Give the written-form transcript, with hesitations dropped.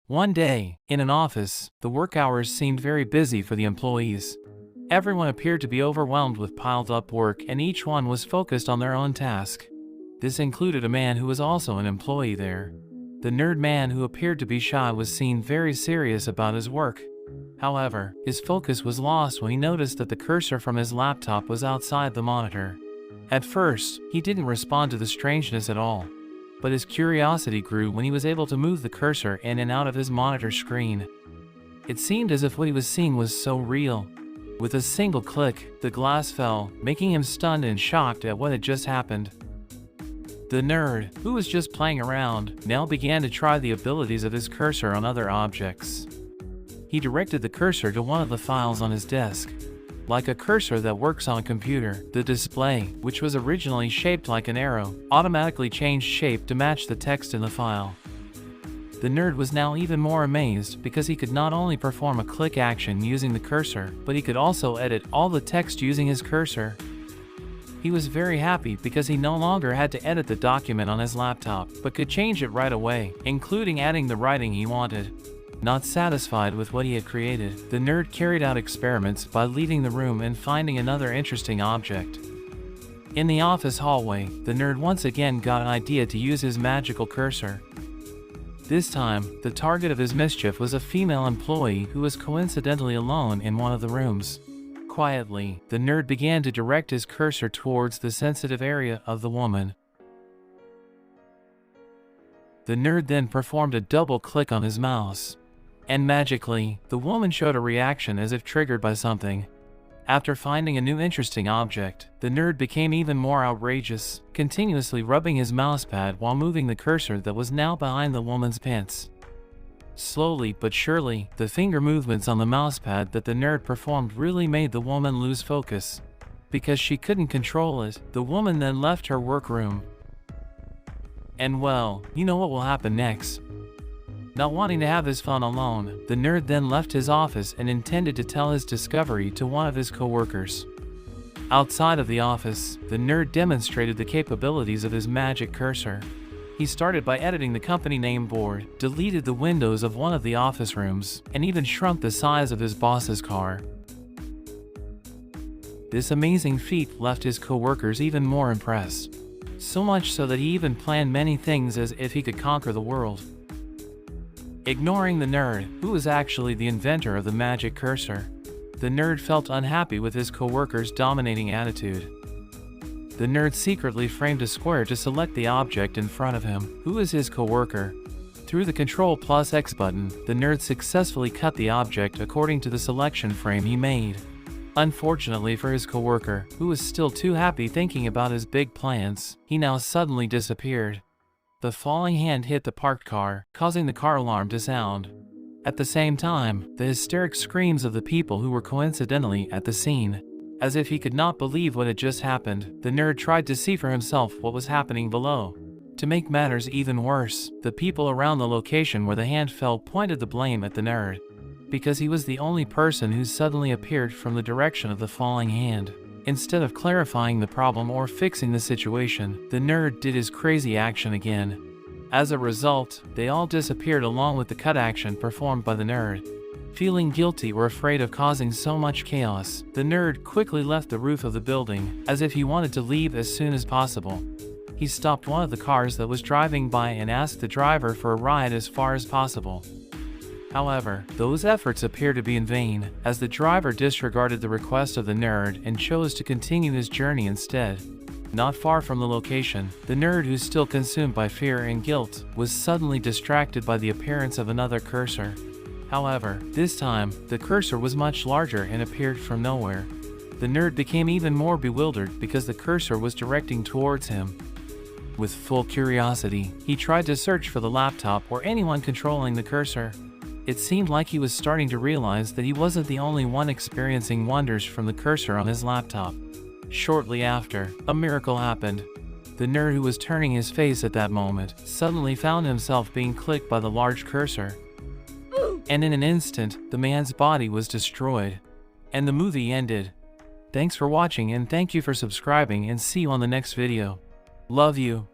One day, in an office, the work hours seemed very busy for the employees. Everyone appeared to be overwhelmed with piled-up work and each one was focused on their own task. This included a man who was also an employee there. The nerd man, who appeared to be shy, was seen very serious about his work. However, his focus was lost when he noticed that the cursor from his laptop was outside the monitor. At first, he didn't respond to the strangeness at all. But his curiosity grew when he was able to move the cursor in and out of his monitor screen. It seemed as if what he was seeing was so real. With a single click, the glass fell, making him stunned and shocked at what had just happened. The nerd, who was just playing around, now began to try the abilities of his cursor on other objects. He directed the cursor to one of the files on his desk. Like a cursor that works on a computer, the display, which was originally shaped like an arrow, automatically changed shape to match the text in the file. The nerd was now even more amazed because he could not only perform a click action using the cursor, but he could also edit all the text using his cursor. He was very happy because he no longer had to edit the document on his laptop, but could change it right away, including adding the writing he wanted. Not satisfied with what he had created, the nerd carried out experiments by leaving the room and finding another interesting object. In the office hallway, the nerd once again got an idea to use his magical cursor. This time, the target of his mischief was a female employee who was coincidentally alone in one of the rooms. Quietly, the nerd began to direct his cursor towards the sensitive area of the woman. The nerd then performed a double click on his mouse. And magically, the woman showed a reaction as if triggered by something. After finding a new interesting object, the nerd became even more outrageous, continuously rubbing his mousepad while moving the cursor that was now behind the woman's pants. Slowly but surely, the finger movements on the mousepad that the nerd performed really made the woman lose focus. Because she couldn't control it, the woman then left her workroom. And well, you know what will happen next. Not wanting to have his fun alone, the nerd then left his office and intended to tell his discovery to one of his co-workers. Outside of the office, the nerd demonstrated the capabilities of his magic cursor. He started by editing the company name board, deleted the windows of one of the office rooms, and even shrunk the size of his boss's car. This amazing feat left his co-workers even more impressed. So much so that he even planned many things as if he could conquer the world. Ignoring the nerd, who was actually the inventor of the magic cursor, the nerd felt unhappy with his co-worker's dominating attitude. The nerd secretly framed a square to select the object in front of him, who was his co-worker. Through the Ctrl+X button, the nerd successfully cut the object according to the selection frame he made. Unfortunately for his co-worker, who was still too happy thinking about his big plans, he now suddenly disappeared. The falling hand hit the parked car, causing the car alarm to sound. At the same time, the hysteric screams of the people who were coincidentally at the scene. As if he could not believe what had just happened, the nerd tried to see for himself what was happening below. To make matters even worse, the people around the location where the hand fell pointed the blame at the nerd, because he was the only person who suddenly appeared from the direction of the falling hand. Instead of clarifying the problem or fixing the situation, the nerd did his crazy action again. As a result, they all disappeared along with the cut action performed by the nerd. Feeling guilty or afraid of causing so much chaos, the nerd quickly left the roof of the building, as if he wanted to leave as soon as possible. He stopped one of the cars that was driving by and asked the driver for a ride as far as possible. However, those efforts appear to be in vain, as the driver disregarded the request of the nerd and chose to continue his journey instead. Not far from the location, the nerd, who's still consumed by fear and guilt, was suddenly distracted by the appearance of another cursor. However, this time, the cursor was much larger and appeared from nowhere. The nerd became even more bewildered because the cursor was directing towards him. With full curiosity, he tried to search for the laptop or anyone controlling the cursor. It seemed like he was starting to realize that he wasn't the only one experiencing wonders from the cursor on his laptop. Shortly after, a miracle happened. The nerd, who was turning his face at that moment, suddenly found himself being clicked by the large cursor. And in an instant, the man's body was destroyed. And the movie ended. Thanks for watching and thank you for subscribing, and see you on the next video. Love you.